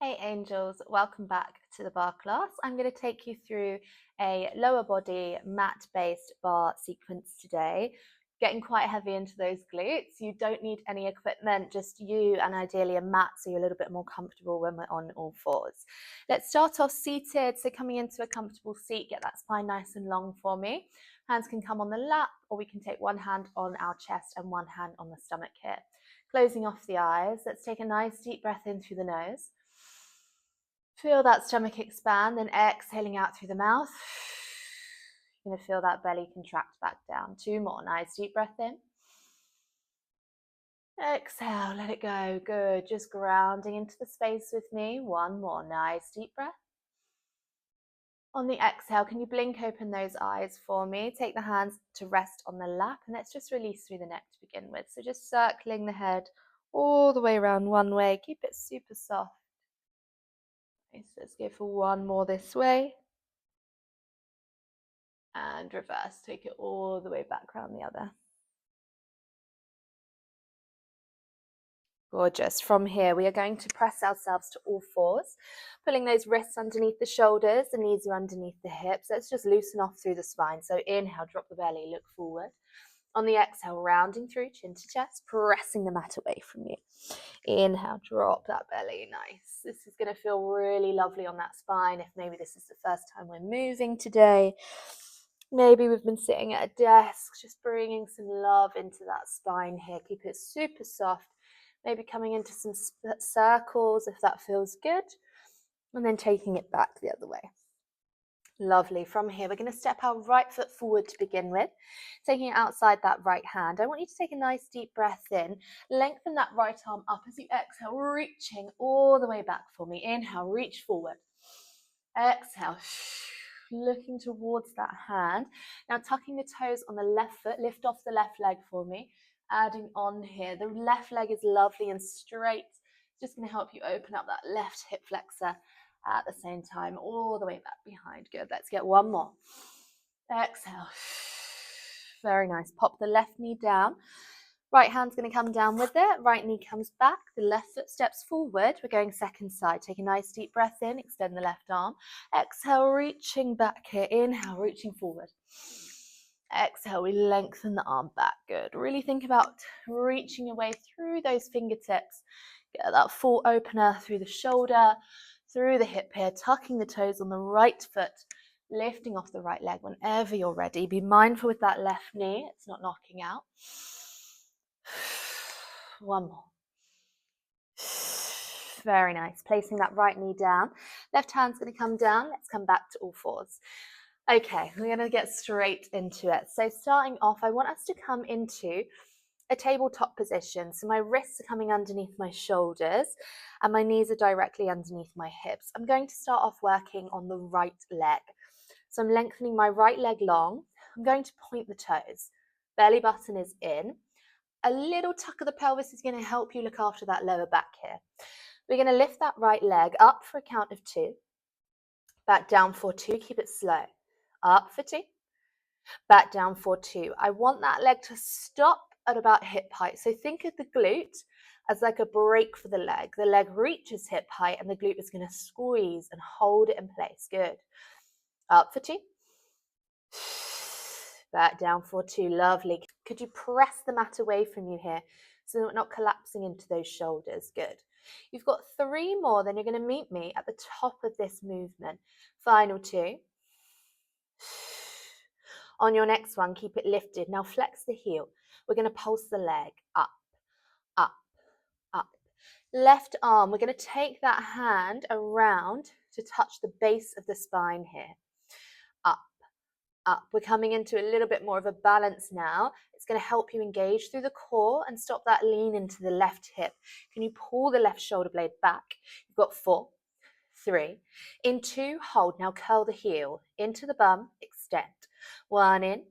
Hey angels, welcome back to the bar class. I'm going to take you through a lower body mat-based bar sequence today, getting quite heavy into those glutes. You don't need any equipment, just you and ideally a mat so you're a little bit more comfortable when we're on all fours. Let's start off seated, so coming into a comfortable seat, get that spine nice and long for me. Hands can come on the lap, or we can take one hand on our chest and one hand on the stomach here. Closing off the eyes, let's take a nice deep breath in through the nose. Feel that stomach expand, then exhaling out through the mouth. You're going to feel that belly contract back down. 2 more. Nice deep breath in. Exhale, let it go. Good. Just grounding into the space with me. 1 more. Nice deep breath. On the exhale, can you blink open those eyes for me? Take the hands to rest on the lap, and let's just release through the neck to begin with. So just circling the head all the way around one way. Keep it super soft. Okay, so let's go for 1 more this way. And reverse, take it all the way back around the other. Gorgeous. From here, we are going to press ourselves to all fours, pulling those wrists underneath the shoulders, the knees are underneath the hips. Let's just loosen off through the spine. So inhale, drop the belly, look forward. On the exhale, rounding through, chin to chest, pressing the mat away from you. Inhale, drop that belly, nice. This is going to feel really lovely on that spine if maybe this is the first time we're moving today. Maybe we've been sitting at a desk, just bringing some love into that spine here. Keep it super soft. Maybe coming into some circles if that feels good. And then taking it back the other way. Lovely. From here, we're going to step our right foot forward to begin with. Taking it outside that right hand. I want you to take a nice deep breath in. Lengthen that right arm up as you exhale, reaching all the way back for me. Inhale, reach forward. Exhale. Looking towards that hand. Now tucking the toes on the left foot, lift off the left leg for me. Adding on here, the left leg is lovely and straight. It's just going to help you open up that left hip flexor at the same time, all the way back behind. Good, let's get 1 more. Exhale. Very nice. Pop the left knee down. Right hand's going to come down with it. Right knee comes back. The left foot steps forward. We're going second side. Take a nice deep breath in. Extend the left arm. Exhale, reaching back here. Inhale, reaching forward. Exhale, we lengthen the arm back. Good. Really think about reaching your way through those fingertips. Get that full opener through the shoulder, through the hip here. Tucking the toes on the right foot. Lifting off the right leg whenever you're ready. Be mindful with that left knee. It's not knocking out. 1 more. Very nice. Placing that right knee down. Left hand's going to come down. Let's come back to all fours. Okay, we're going to get straight into it. So starting off, I want us to come into a tabletop position. So my wrists are coming underneath my shoulders and my knees are directly underneath my hips. I'm going to start off working on the right leg. So I'm lengthening my right leg long. I'm going to point the toes. Belly button is in. A little tuck of the pelvis is going to help you look after that lower back here. We're going to lift that right leg up for a count of 2. Back down for 2. Keep it slow. Up for 2. Back down for 2. I want that leg to stop at about hip height. So think of the glute as like a break for the leg. The leg reaches hip height and the glute is going to squeeze and hold it in place. Good. Up for 2. Back down for 2. Lovely. Could you press the mat away from you here so that we're not collapsing into those shoulders? Good. You've got 3 more, then you're going to meet me at the top of this movement. Final 2. On your next one, keep it lifted. Now flex the heel. We're going to pulse the leg up, up, up. Left arm, we're going to take that hand around to touch the base of the spine here. Up, up. We're coming into a little bit more of a balance now. It's going to help you engage through the core and stop that lean into the left hip. Can you pull the left shoulder blade back? You've got 4, 3. In 2, hold. Now curl the heel into the bum, extend. 1 in,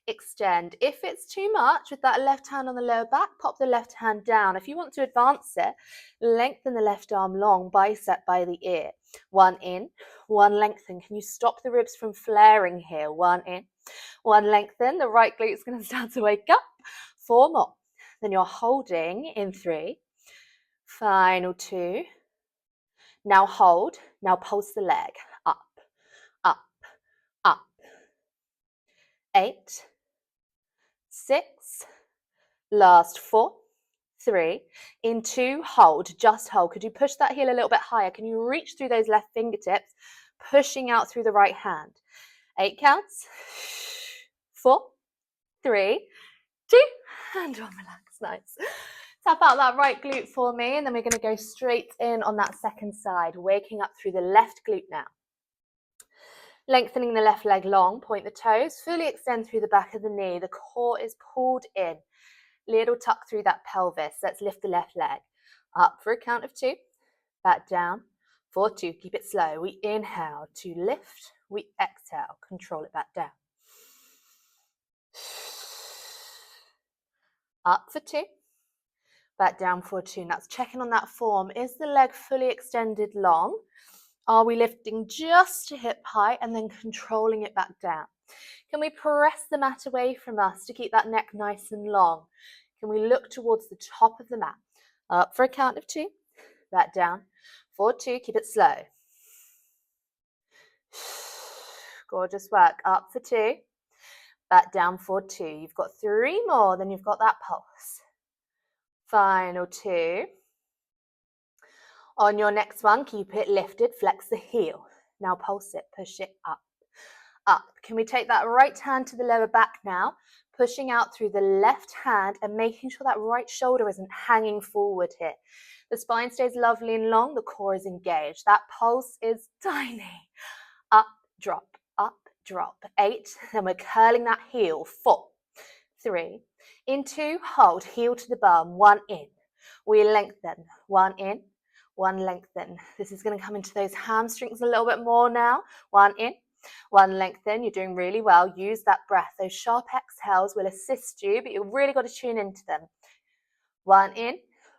extend. If it's too much with that left hand on the lower back, pop the left hand down. If you want to advance it, lengthen the left arm long, bicep by the ear. 1 in, 1 lengthen. Can you stop the ribs from flaring here? 1 in, 1 lengthen. The right glute is going to start to wake up. 4 more. Then you're holding in 3. Final 2. Now hold. Now pulse the leg. Up, up, up. 8, 6, last 4, 3, in 2, hold, just hold. Could you push that heel a little bit higher? Can you reach through those left fingertips, pushing out through the right hand? 8 counts. 4, 3, 2, and on, relax. Nice. Tap out that right glute for me, and then we're going to go straight in on that second side, waking up through the left glute now. Lengthening the left leg long, point the toes, fully extend through the back of the knee. The core is pulled in. Little tuck through that pelvis. Let's lift the left leg. Up for a count of 2. Back down for 2. Keep it slow. We inhale to lift. We exhale. Control it back down. Up for 2. Back down for 2. Now it's checking on that form. Is the leg fully extended long? Are we lifting just to hip height and then controlling it back down? Can we press the mat away from us to keep that neck nice and long? Can we look towards the top of the mat? Up for a count of 2. Back down for 2. Keep it slow. Gorgeous work. Up for 2. Back down for 2. You've got 3 more, then you've got that pulse. Final 2. On your next one, keep it lifted, flex the heel. Now pulse it, push it up, up. Can we take that right hand to the lower back now, pushing out through the left hand and making sure that right shoulder isn't hanging forward here. The spine stays lovely and long, the core is engaged. That pulse is tiny. Up, drop, 8. Then we're curling that heel, 4, 3, in 2, hold, heel to the bum, 1 in. We lengthen, 1 in. 1 lengthen. This is going to come into those hamstrings a little bit more now. 1 in, 1 lengthen. You're doing really well. Use that breath. Those sharp exhales will assist you, but you've really got to tune into them. 1 in,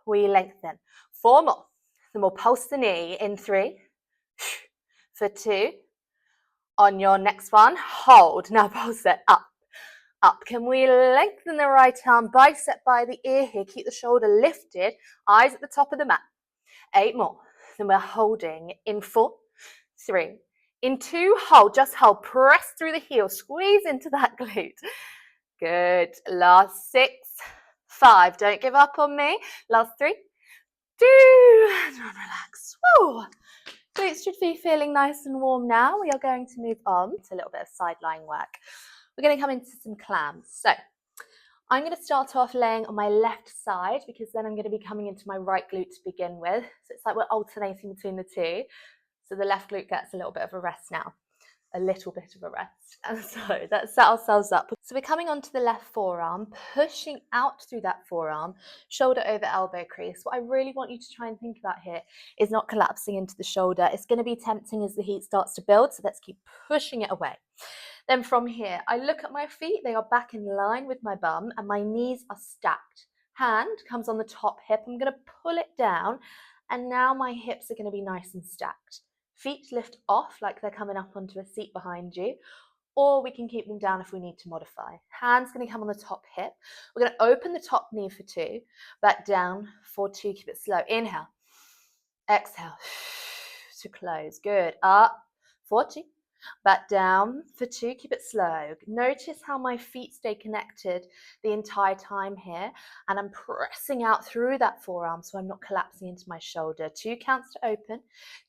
we lengthen. 4 more. Then we'll pulse the knee in 3, for 2. On your next one, hold. Now pulse it up, up. Can we lengthen the right arm, bicep by the ear here? Keep the shoulder lifted, eyes at the top of the mat. 8 more. Then we're holding in 4, 3, in 2, hold, just hold, press through the heel, squeeze into that glute. Good. Last 6, 5, don't give up on me. Last 3, 2, and relax. Woo. Glutes should be feeling nice and warm now. We are going to move on to a little bit of side lying work. We're going to come into some clams. So I'm going to start off laying on my left side because then I'm going to be coming into my right glute to begin with. So it's like we're alternating between the two. So the left glute gets a little bit of a rest now. A little bit of a rest. And so let's set ourselves up. So we're coming onto the left forearm, pushing out through that forearm, shoulder over elbow crease. What I really want you to try and think about here is not collapsing into the shoulder. It's going to be tempting as the heat starts to build, so let's keep pushing it away. Then from here, I look at my feet, they are back in line with my bum and my knees are stacked. Hand comes on the top hip, I'm going to pull it down and now my hips are going to be nice and stacked. Feet lift off like they're coming up onto a seat behind you, or we can keep them down if we need to modify. Hands going to come on the top hip. We're going to open the top knee for 2, back down for 2, keep it slow. Inhale, exhale to close. Good. Up for 2. Back down for 2, keep it slow. Notice how my feet stay connected the entire time here, and I'm pressing out through that forearm so I'm not collapsing into my shoulder. 2 counts to open,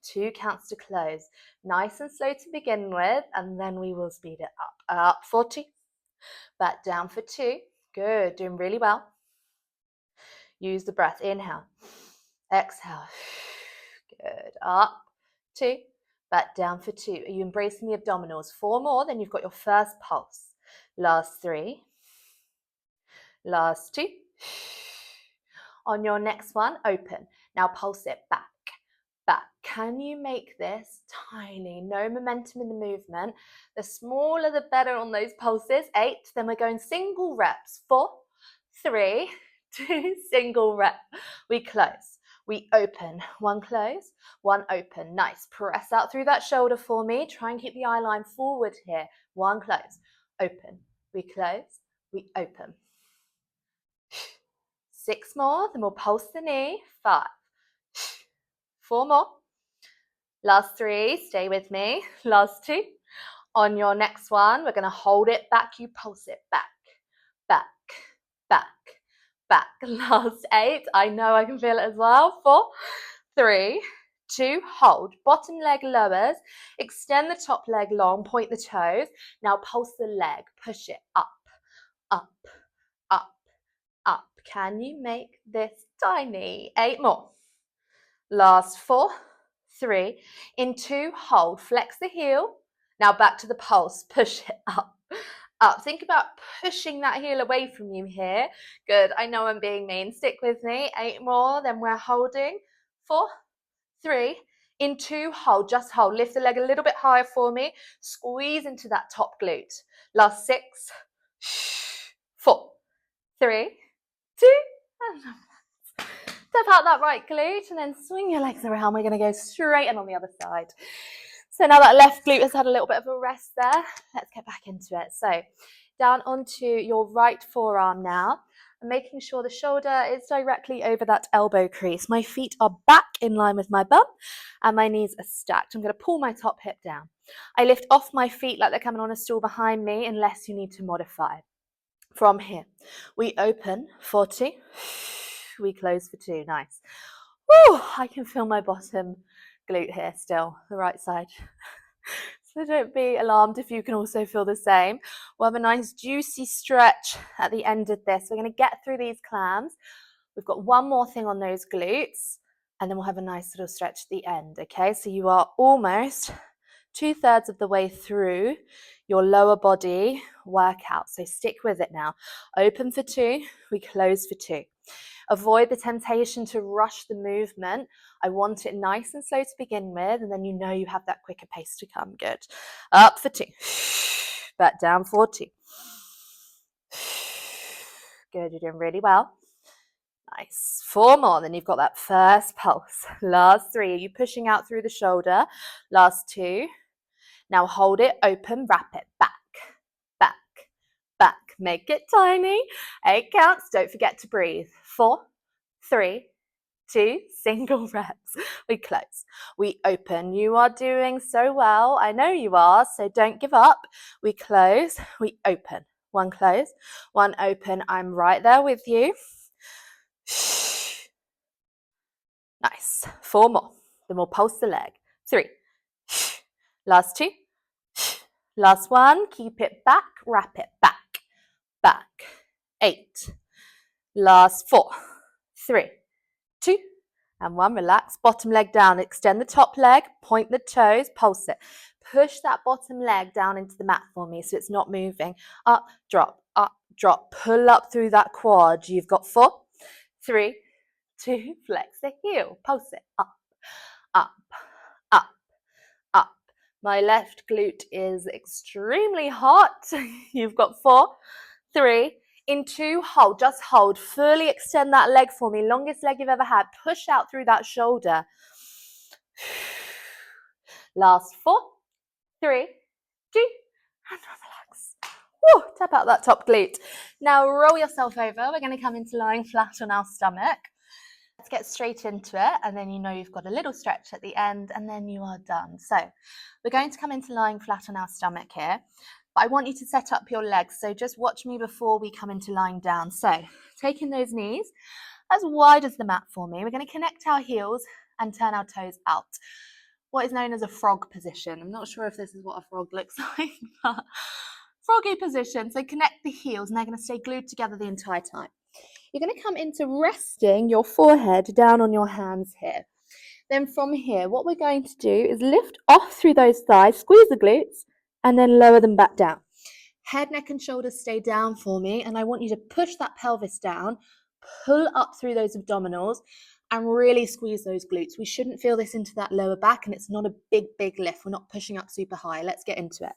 2 counts to close. Nice and slow to begin with, and then we will speed it up. Up for 2, back down for 2. Good, doing really well. Use the breath. Inhale, exhale. Good. Up, 2. Back down for 2. Are you embracing the abdominals? 4 more, then you've got your first pulse. Last 3. Last 2. On your next one, open. Now pulse it back, back. Can you make this tiny? No momentum in the movement. The smaller the better on those pulses. 8. Then we're going single reps. 4, 3, 2, single rep. We close. We open, 1 close, 1 open. Nice. Press out through that shoulder for me. Try and keep the eye line forward here. 1 close, open. We close, we open. 6 more, then we'll pulse the knee. 5, 4 more. Last 3, stay with me. Last 2. On your next one, we're going to hold it back. You pulse it back, back, back, back. Last 8. I know I can feel it as well. 4, 3, 2, hold. Bottom leg lowers. Extend the top leg long. Point the toes. Now pulse the leg. Push it up, up, up, up. Can you make this tiny? 8 more. Last 4, 3. In 2, hold. Flex the heel. Now back to the pulse. Push it up, up. Think about pushing that heel away from you here. Good. I know I'm being mean. Stick with me. 8 more. Then we're holding. 4, 3. In 2, hold. Just hold. Lift the leg a little bit higher for me. Squeeze into that top glute. Last 6, 4, 3, 2, and step out that right glute and then swing your legs around. We're going to go straight in on the other side. So now that left glute has had a little bit of a rest there, let's get back into it. So down onto your right forearm now, and making sure the shoulder is directly over that elbow crease. My feet are back in line with my bum and my knees are stacked. I'm going to pull my top hip down. I lift off my feet like they're coming on a stool behind me unless you need to modify. From here, we open for 2, we close for 2, nice. Woo, I can feel my bottom glute here still, the right side. So don't be alarmed if you can also feel the same. We'll have a nice juicy stretch at the end of this. We're going to get through these clams. We've got one more thing on those glutes, and then we'll have a nice little stretch at the end, okay? So you are almost 2/3 of the way through your lower body workout. So stick with it now. Open for 2, we close for 2. Avoid the temptation to rush the movement. I want it nice and slow to begin with, and then you know you have that quicker pace to come. Good. Up for 2. Back down for 2. Good, you're doing really well. Nice. 4 more, then you've got that first pulse. Last 3, are you pushing out through the shoulder? Last 2. Now hold it, open, wrap it, back, back, back. Make it tiny. 8 counts, don't forget to breathe. 4, 3, 2, single reps. We close, we open. You are doing so well. I know you are, so don't give up. We close, we open. 1 close, 1 open. I'm right there with you. Nice. 4 more. Then we'll pulse the leg. 3. Last 2. Last 1. Keep it back. Wrap it back. Back. 8. Last 4. 3. 2. And 1. Relax. Bottom leg down. Extend the top leg. Point the toes. Pulse it. Push that bottom leg down into the mat for me so it's not moving. Up, drop, up, drop. Pull up through that quad. You've got 4, 3, 2, flex the heel. Pulse it. Up, up, up, up. My left glute is extremely hot. You've got 4, 3, in 2, hold, just hold. Fully extend that leg for me. Longest leg you've ever had. Push out through that shoulder. Last 4, 3, 2, and relax. Woo, tap out that top glute. Now roll yourself over. We're going to come into lying flat on our stomach. Let's get straight into it, and then you know you've got a little stretch at the end, and then you are done. So we're going to come into lying flat on our stomach here, but I want you to set up your legs, so just watch me before we come into lying down. So taking those knees as wide as the mat for me, we're going to connect our heels and turn our toes out. What is known as a frog position. I'm not sure if this is what a frog looks like, but froggy position. So connect the heels, and they're going to stay glued together the entire time. You're going to come into resting your forehead down on your hands here. Then from here, what we're going to do is lift off through those thighs, squeeze the glutes, and then lower them back down. Head, neck, and shoulders stay down for me, and I want you to push that pelvis down, pull up through those abdominals, and really squeeze those glutes. We shouldn't feel this into that lower back, and it's not a big, big lift. We're not pushing up super high. Let's get into it.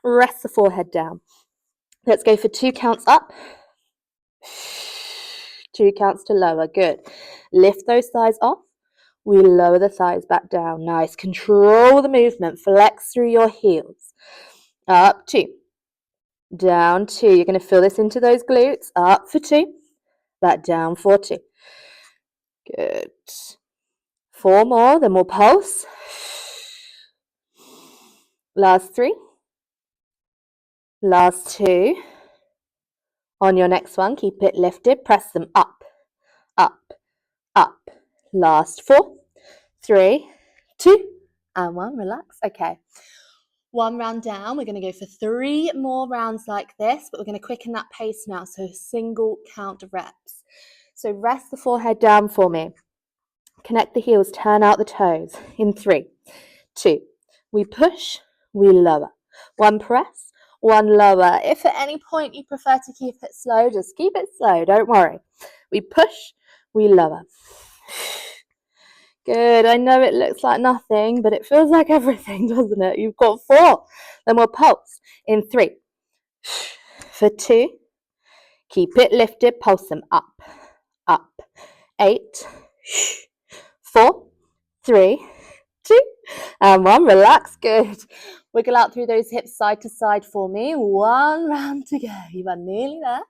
Rest the forehead down. Let's go for 2 counts up. 2 counts to lower. Good. Lift those thighs off. We lower the thighs back down. Nice. Control the movement. Flex through your heels. Up 2. Down 2. You're going to feel this into those glutes. Up for 2. Back down for 2. Good. 4 more. Then we'll pulse. Last 3. Last 2. On your next one, keep it lifted. Press them up, up, up. Last 4, 3, 2, and 1. Relax. Okay. 1 round down. We're going to go for 3 more rounds like this, but we're going to quicken that pace now. So single count reps. So rest the forehead down for me. Connect the heels, turn out the toes. In 3, 2. We push, we lower. 1 press, 1 lower. If at any point you prefer to keep it slow, just keep it slow. Don't worry. We push, we lower. Good. I know it looks like nothing, but it feels like everything, doesn't it? You've got 4. Then we'll pulse. In 3. For 2. Keep it lifted. Pulse them up, up. 8. 4, 3, 2, and 1. Relax. Good. Wiggle out through those hips side to side for me. 1 round to go. You are nearly there.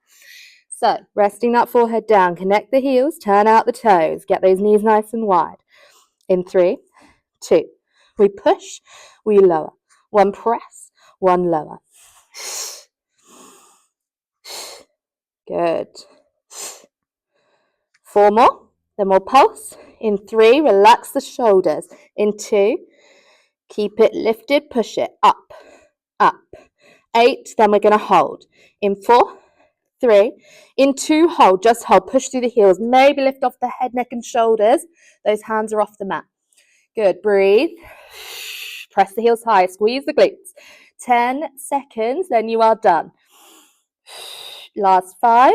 So, resting that forehead down. Connect the heels. Turn out the toes. Get those knees nice and wide. In 3, 2. We push, we lower. 1 press, 1 lower. Good. 4 more. Then we'll pulse. In 3, relax the shoulders. In 2, keep it lifted, push it up, up. 8, then we're going to hold. In 4, 3, in 2, hold, just hold, push through the heels. Maybe lift off the head, neck and shoulders. Those hands are off the mat. Good, breathe. Press the heels high, squeeze the glutes. 10 seconds, then you are done. Last 5,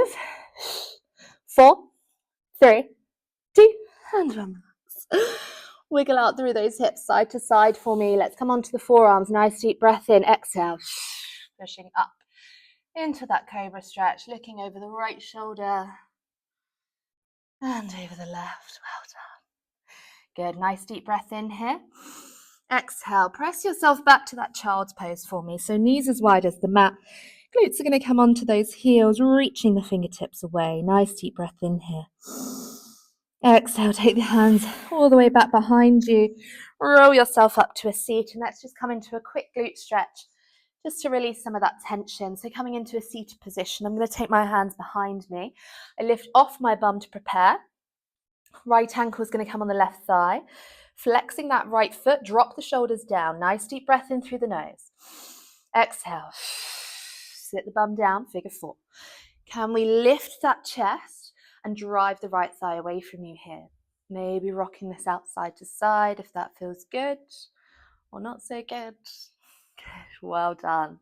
4, 3, 2, and 1. Wiggle out through those hips side to side for me. Let's come onto the forearms. Nice deep breath in. Exhale. Pushing up into that cobra stretch. Looking over the right shoulder and over the left. Well done. Good. Nice deep breath in here. Exhale. Press yourself back to that child's pose for me. So knees as wide as the mat. Glutes are going to come onto those heels, reaching the fingertips away. Nice deep breath in here. Exhale, take the hands all the way back behind you. Roll yourself up to a seat, and let's just come into a quick glute stretch just to release some of that tension. So coming into a seated position, I'm going to take my hands behind me. I lift off my bum to prepare. Right ankle is going to come on the left thigh. Flexing that right foot, drop the shoulders down. Nice deep breath in through the nose. Exhale. Sit the bum down, figure 4. Can we lift that chest and drive the right thigh away from you here? Maybe rocking this out side to side if that feels good or not so good. Good, well done.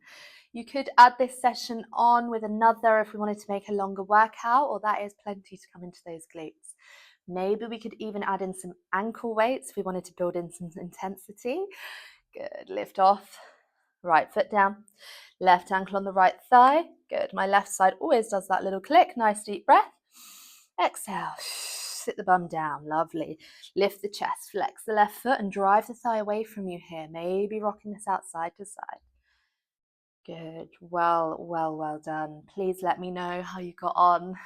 You could add this session on with another if we wanted to make a longer workout, or that is plenty to come into those glutes. Maybe we could even add in some ankle weights if we wanted to build in some intensity. Good, lift off, right foot down, left ankle on the right thigh. Good, my left side always does that little click. Nice deep breath. Exhale, sit the bum down, lovely. Lift the chest, flex the left foot and drive the thigh away from you here. Maybe rocking this out side to side. Good, well done. Please let me know how you got on.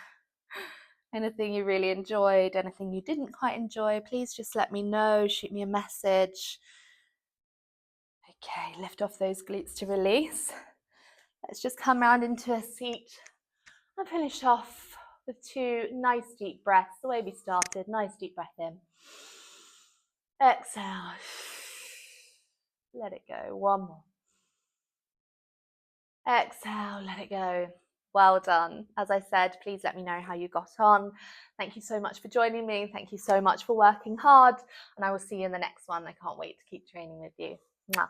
Anything you really enjoyed, anything you didn't quite enjoy, please just let me know, shoot me a message. Okay, lift off those glutes to release. Let's just come round into a seat and finish off with 2 nice deep breaths, the way we started. Nice deep breath in. Exhale. Let it go. 1 more. Exhale, let it go. Well done. As I said, please let me know how you got on. Thank you so much for joining me. Thank you so much for working hard. And I will see you in the next one. I can't wait to keep training with you. Mwah.